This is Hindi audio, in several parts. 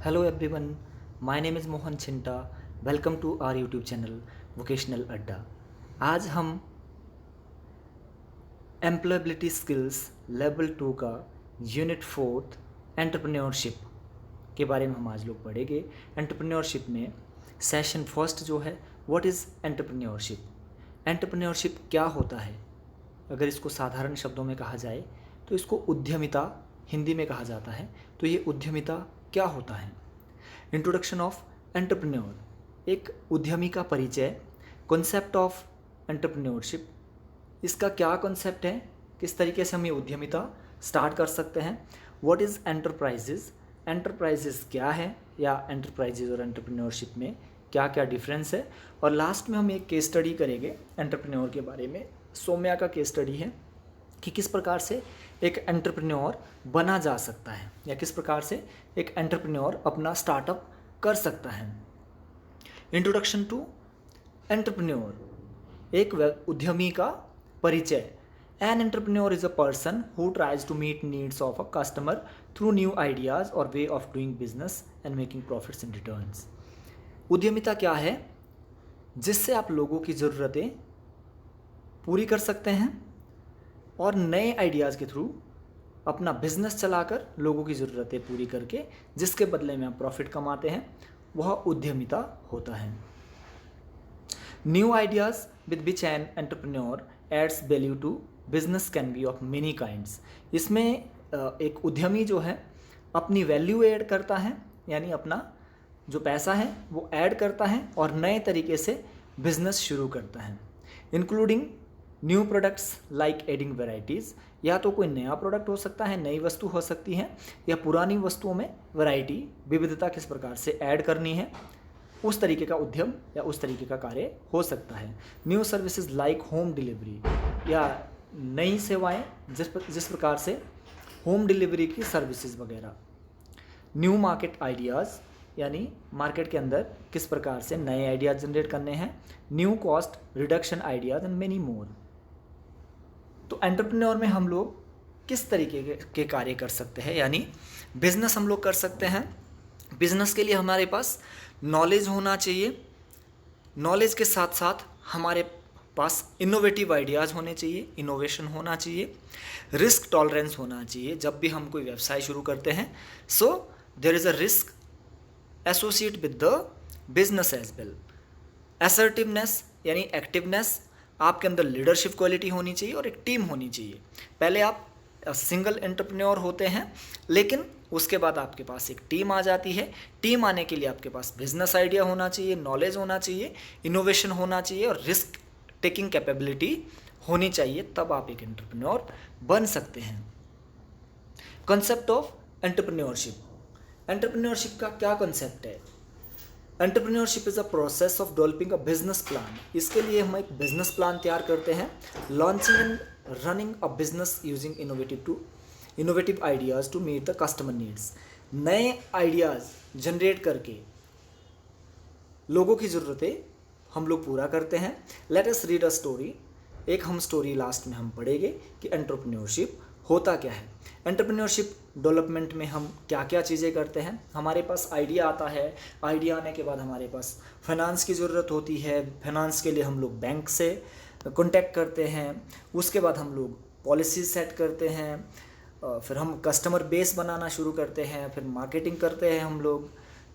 Hello everyone, my name is Mohan Chhinta. Welcome to our YouTube channel vocational Adda. आज हम एम्प्लॉयबिलिटी स्किल्स लेवल 2 का यूनिट 4 एंटरप्रेन्योरशिप के बारे में हम आज लोग पढ़ेंगे। एंटरप्रेन्योरशिप में सेशन फर्स्ट जो है व्हाट इज़ एंटरप्रेन्योरशिप। एंटरप्रेन्योरशिप क्या होता है? अगर इसको साधारण शब्दों में कहा जाए तो इसको उद्यमिता हिंदी में कहा जाता है। तो ये उद्यमिता क्या होता है? इंट्रोडक्शन ऑफ एंटरप्रेन्योर, एक उद्यमी का परिचय। कॉन्सेप्ट ऑफ एंटरप्रेन्योरशिप, इसका क्या कॉन्सेप्ट है, किस तरीके से हम ये उद्यमिता स्टार्ट कर सकते हैं। व्हाट इज़ एंटरप्राइजेज, एंटरप्राइजेज क्या है या एंटरप्राइजेज और एंटरप्रेन्योरशिप में क्या क्या डिफरेंस है। और लास्ट में हम एक केस स्टडी करेंगे एंटरप्रेन्योर के बारे में। सौम्या का केस स्टडी है कि किस प्रकार से एक एंटरप्रेन्योर बना जा सकता है या किस प्रकार से एक एंटरप्रेन्योर अपना स्टार्टअप कर सकता है। इंट्रोडक्शन टू एंटरप्रेन्योर, एक उद्यमी का परिचय। An entrepreneur is a person who tries to meet needs of a customer through new ideas और way of doing business and making profits and returns. उद्यमिता क्या है? जिससे आप लोगों की ज़रूरतें पूरी कर सकते हैं और नए आइडियाज़ के थ्रू अपना बिजनेस चलाकर लोगों की ज़रूरतें पूरी करके जिसके बदले में आप प्रॉफिट कमाते हैं, वह उद्यमिता होता है। New ideas with which an entrepreneur adds value to business can be of many kinds. इसमें एक उद्यमी जो है अपनी वैल्यू ऐड करता है, यानी अपना जो पैसा है वो ऐड करता है और नए तरीके से बिजनेस शुरू करता है। Including new products like adding varieties, या तो कोई नया प्रोडक्ट हो सकता है, नई वस्तु हो सकती है, या पुरानी वस्तुओं में वैरायटी विविधता किस प्रकार से ऐड करनी है, उस तरीके का उद्यम या उस तरीके का कार्य हो सकता है। New services like home delivery, या नई सेवाएं जिस प्रकार से होम डिलीवरी की सर्विसेज वगैरह। न्यू मार्केट आइडियाज़, यानी मार्केट के अंदर किस प्रकार से नए आइडियाज़ जनरेट करने हैं। New cost reduction ideas and many more. तो एंटरप्रेन्योर में हम लोग किस तरीके के कार्य कर सकते हैं, यानी बिजनेस हम लोग कर सकते हैं। बिजनेस के लिए हमारे पास नॉलेज होना चाहिए, नॉलेज के साथ साथ हमारे पास इनोवेटिव आइडियाज़ होने चाहिए, इनोवेशन होना चाहिए, रिस्क टॉलरेंस होना चाहिए। जब भी हम कोई व्यवसाय शुरू करते हैं, so there is a risk associate with the business as well. Assertiveness यानी एक्टिवनेस, आपके अंदर लीडरशिप क्वालिटी होनी चाहिए और एक टीम होनी चाहिए। पहले आप सिंगल एंटरप्रेन्योर होते हैं, लेकिन उसके बाद आपके पास एक टीम आ जाती है। टीम आने के लिए आपके पास बिजनेस आइडिया होना चाहिए, नॉलेज होना चाहिए, इनोवेशन होना चाहिए और रिस्क टेकिंग कैपेबिलिटी होनी चाहिए, तब आप एक एंटरप्रेन्योर बन सकते हैं। कॉन्सेप्ट ऑफ एंटरप्रेन्योरशिप, एंटरप्रेन्योरशिप का क्या कॉन्सेप्ट है? Entrepreneurship is a process of developing a business plan. इसके लिए हम एक बिजनेस प्लान तैयार करते हैं। Launching and running a business using innovative ideas to meet the customer needs. नए आइडियाज़ जनरेट करके लोगों की ज़रूरतें हम लोग पूरा करते हैं। Let us read a story, एक हम स्टोरी लास्ट में हम पढ़ेंगे कि एंटरप्रेन्योरशिप होता क्या है। एंटरप्रेन्योरशिप डेवलपमेंट में हम क्या क्या चीज़ें करते हैं। हमारे पास आइडिया आता है, आइडिया आने के बाद हमारे पास फाइनेंस की ज़रूरत होती है। फाइनेंस के लिए हम लोग बैंक से कॉन्टैक्ट करते हैं। उसके बाद हम लोग पॉलिसी सेट करते हैं, फिर हम कस्टमर बेस बनाना शुरू करते हैं, फिर मार्केटिंग करते हैं हम लोग।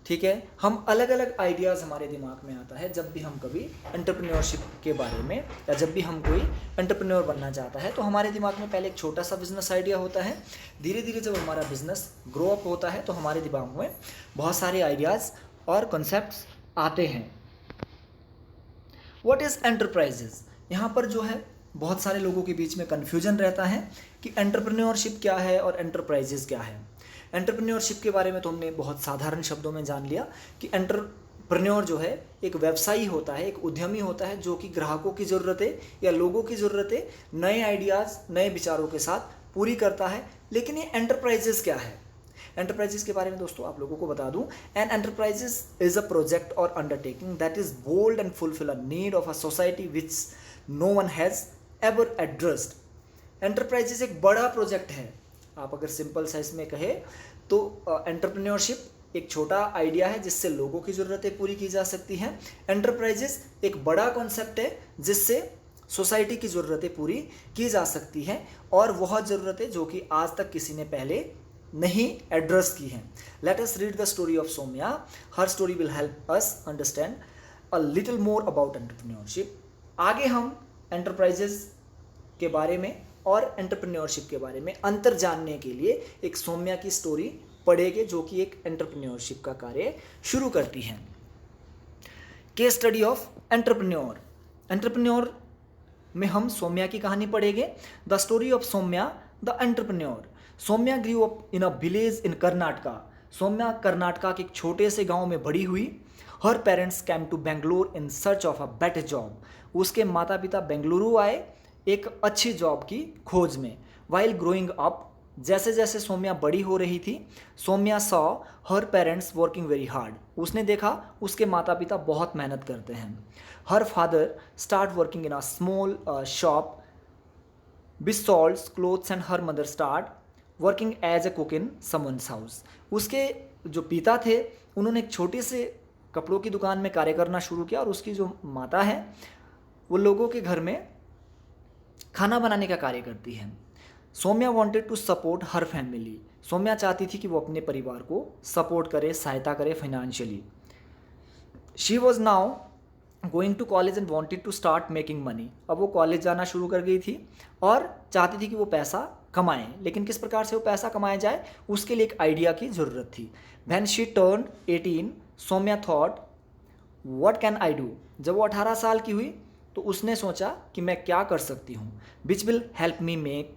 ठीक है, हम अलग अलग आइडियाज़ हमारे दिमाग में आता है जब भी हम कभी एंटरप्रेन्योरशिप के बारे में, या जब भी हम कोई एंटरप्रेन्योर बनना चाहता है, तो हमारे दिमाग में पहले एक छोटा सा बिजनेस आइडिया होता है। धीरे धीरे जब हमारा बिजनेस ग्रो अप होता है तो हमारे दिमाग में बहुत सारे आइडियाज़ और कॉन्सेप्ट्स आते हैं। What is enterprises? यहाँ पर जो है बहुत सारे लोगों के बीच में कन्फ्यूजन रहता है कि एंटरप्रेन्योरशिप क्या है और एंटरप्राइजेज क्या है। एंटरप्रेन्योरशिप के बारे में तो हमने बहुत साधारण शब्दों में जान लिया कि एंटरप्रेन्योर जो है एक व्यवसायी होता है, एक उद्यमी होता है, जो कि ग्राहकों की ज़रूरतें या लोगों की ज़रूरतें नए आइडियाज़, नए विचारों के साथ पूरी करता है। लेकिन ये एंटरप्राइजेज क्या है? एंटरप्राइजेज के बारे में दोस्तों आप लोगों को बता दूं, an enterprises is a project और undertaking that is bold and fulfil a need of a society which no one has ever addressed. Enterprises एक बड़ा प्रोजेक्ट है। आप अगर सिंपल साइज में कहे तो एंटरप्रेन्योरशिप एक छोटा आइडिया है जिससे लोगों की ज़रूरतें पूरी की जा सकती हैं। एंटरप्राइजेस एक बड़ा कॉन्सेप्ट है जिससे सोसाइटी की ज़रूरतें पूरी की जा सकती हैं, और वह ज़रूरतें जो कि आज तक किसी ने पहले नहीं एड्रेस की हैं। Let us read the story of Soumya. Her story will help us understand a little more about entrepreneurship. आगे हम एंटरप्राइजेस के बारे में और एंटरप्रेन्योरशिप के बारे में अंतर जानने के लिए एक सौम्या की स्टोरी पढ़ेंगे जो कि एक एंटरप्रेन्योरशिप का कार्य शुरू करती है। Case study of entrepreneur. Entrepreneur में हम सौम्या की कहानी पढ़ेंगे। The story of Saumya the entrepreneur. Saumya grew up in a village in Karnataka. Saumya Karnataka के एक छोटे से गांव में बड़ी हुई। Her parents came to Bangalore in search of a better job. उसके माता पिता बेंगलुरु आए एक अच्छी जॉब की खोज में। वाइल ग्रोइंग अप, जैसे जैसे सौम्या बड़ी हो रही थी, Soumya saw her parents working very hard. उसने देखा उसके माता पिता बहुत मेहनत करते हैं। Her father start working in a small shop which sells clothes and her mother start working as a cook in someone's house. उसके जो पिता थे उन्होंने एक छोटे से कपड़ों की दुकान में कार्य करना शुरू किया, और उसकी जो माता है वो लोगों के घर में खाना बनाने का कार्य करती है। Soumya wanted to support her family. Soumya चाहती थी कि वो अपने परिवार को सपोर्ट करे, सहायता करे financially. She was now going to college and wanted to start making money. अब वो कॉलेज जाना शुरू कर गई थी और चाहती थी कि वो पैसा कमाएं, लेकिन किस प्रकार से वो पैसा कमाया जाए उसके लिए एक आइडिया की ज़रूरत थी। When she turn 18 Soumya thought what can I do. जब वो 18 साल की हुई तो उसने सोचा कि मैं क्या कर सकती हूँ। Which will help me make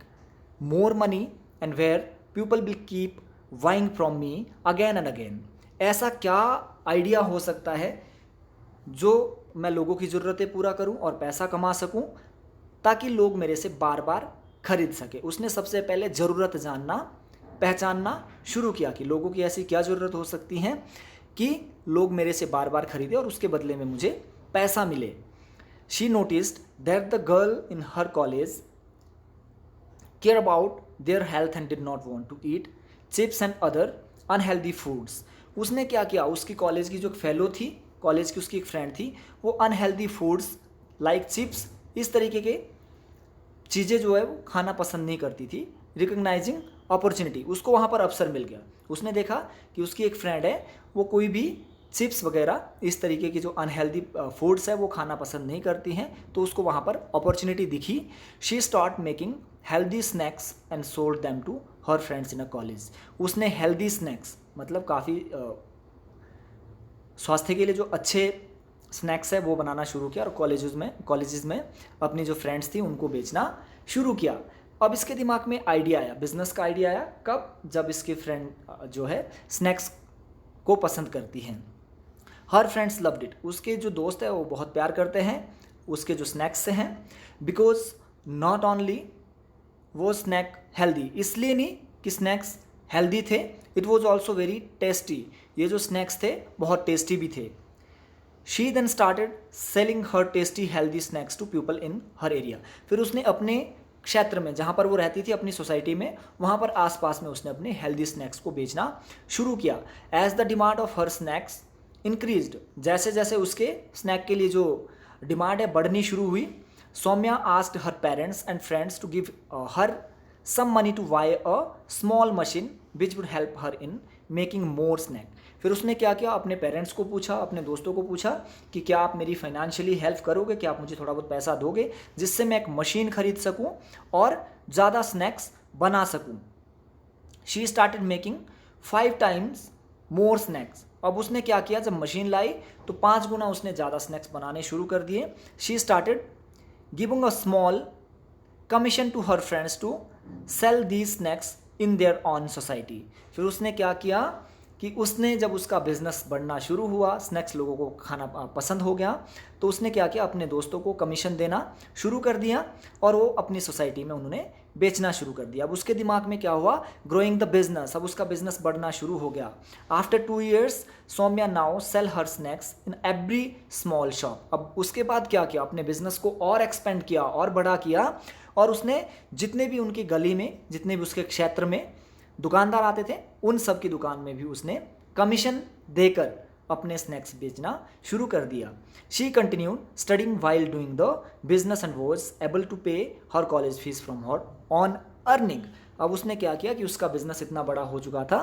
more money and where people will keep buying from me again and again. ऐसा क्या आइडिया हो सकता है जो मैं लोगों की ज़रूरतें पूरा करूं और पैसा कमा सकूं ताकि लोग मेरे से बार बार खरीद सके। उसने सबसे पहले ज़रूरत जानना, पहचानना शुरू किया कि लोगों की ऐसी क्या ज़रूरत हो सकती है कि लोग मेरे से बार बार खरीदे और उसके बदले में मुझे पैसा मिले। She noticed that the girl in her college care about their health and did not want to eat chips and other unhealthy foods. उसने क्या किया, उसकी कॉलेज की जो फेलो थी, कॉलेज की उसकी एक फ्रेंड थी, वो अनहेल्दी फूड्स लाइक चिप्स इस तरीके के चीज़ें जो है वो खाना पसंद नहीं करती थी। रिकग्नाइजिंग अपॉर्चुनिटी, उसको वहाँ पर अवसर मिल गया। उसने देखा कि उसकी एक फ्रेंड है वो कोई भी चिप्स वगैरह इस तरीके की जो अनहेल्दी फूड्स है वो खाना पसंद नहीं करती हैं, तो उसको वहाँ पर अपॉर्चुनिटी दिखी। She start making healthy snacks and sold them to her friends in a college. उसने हेल्दी स्नैक्स मतलब काफ़ी स्वास्थ्य के लिए जो अच्छे स्नैक्स है वो बनाना शुरू किया और कॉलेजेस में अपनी जो फ्रेंड्स थी उनको बेचना शुरू किया। अब इसके दिमाग में आइडिया आया, बिजनेस का आइडिया आया। कब? जब इसकी फ्रेंड जो है स्नैक्स को पसंद करती हैं। हर फ्रेंड्स लव्ड इट, उसके जो दोस्त है वो बहुत प्यार करते हैं उसके जो स्नैक्स से हैं। बिकॉज नॉट ओनली वो स्नैक हेल्दी, इसलिए नहीं कि स्नैक्स हेल्दी थे, it was also very tasty. ये जो स्नैक्स थे बहुत टेस्टी भी थे। She then started selling her tasty healthy snacks to people in her area. फिर उसने अपने क्षेत्र में जहाँ पर वो रहती थी, अपनी सोसाइटी में, वहाँ पर आसपास में उसने अपने हेल्दी स्नैक्स को बेचना शुरू किया। As the demand of her snacks increased, जैसे जैसे उसके स्नैक के लिए जो डिमांड है बढ़नी शुरू हुई, Soumya asked her parents and friends to give her some money to buy a small machine which would help her in making more snack. फिर उसने क्या किया, अपने पेरेंट्स को पूछा, अपने दोस्तों को पूछा कि क्या आप मेरी फाइनेंशियली हेल्प करोगे, क्या आप मुझे थोड़ा बहुत पैसा दोगे जिससे मैं एक मशीन खरीद सकूं और ज़्यादा स्नैक्स बना सकूं। She started making 5 times more snacks. अब उसने क्या किया, जब मशीन लाई तो 5 गुना उसने ज़्यादा स्नैक्स बनाने शुरू कर दिए। She started giving a small commission to her friends to sell these snacks in their own society. फिर उसने क्या किया कि उसने जब उसका बिजनेस बढ़ना शुरू हुआ, स्नैक्स लोगों को खाना पसंद हो गया, तो उसने क्या किया, अपने दोस्तों को कमीशन देना शुरू कर दिया और वो अपनी सोसाइटी में उन्होंने बेचना शुरू कर दिया। अब उसके दिमाग में क्या हुआ, ग्रोइंग द बिजनेस, अब उसका बिजनेस बढ़ना शुरू हो गया। After 2 years Soumya now sell her snacks in every small shop. अब उसके बाद क्या किया, अपने बिजनेस को और एक्सपेंड किया और बड़ा किया, और उसने जितने भी उनकी गली में, जितने भी उसके क्षेत्र में दुकानदार आते थे, उन सब की दुकान में भी उसने कमीशन देकर अपने स्नैक्स बेचना शुरू कर दिया। She continued studying while doing the business and was able to pay her college fees from her own earning. अब उसने क्या किया कि उसका बिजनेस इतना बड़ा हो चुका था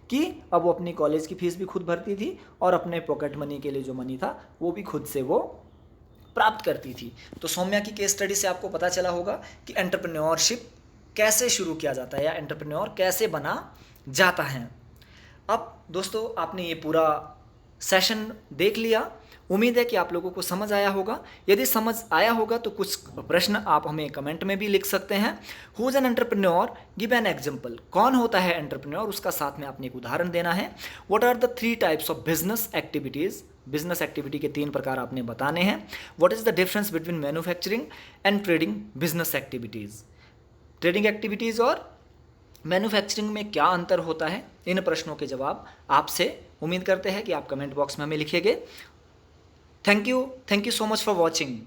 कि अब वो अपनी कॉलेज की फीस भी खुद भरती थी और अपने पॉकेट मनी के लिए जो मनी था वो भी खुद से वो प्राप्त करती थी। तो सौम्या की केस स्टडी से आपको पता चला होगा कि एंटरप्रेन्योरशिप कैसे शुरू किया जाता है या एंटरप्रेन्योर कैसे बना जाता है। अब दोस्तों आपने ये पूरा सेशन देख लिया, उम्मीद है कि आप लोगों को समझ आया होगा। यदि समझ आया होगा तो कुछ प्रश्न आप हमें कमेंट में भी लिख सकते हैं। Who is an entrepreneur, give an example. कौन होता है एंटरप्रेन्योर, उसका साथ में आपने एक उदाहरण देना है। What are the 3 types of business activities, business activity के 3 प्रकार आपने बताने हैं। What is the difference between manufacturing and trading business activities, trading activities और मैन्युफैक्चरिंग में क्या अंतर होता है। इन प्रश्नों के जवाब आपसे उम्मीद करते हैं कि आप कमेंट बॉक्स में हमें लिखेंगे। Thank you so much for watching.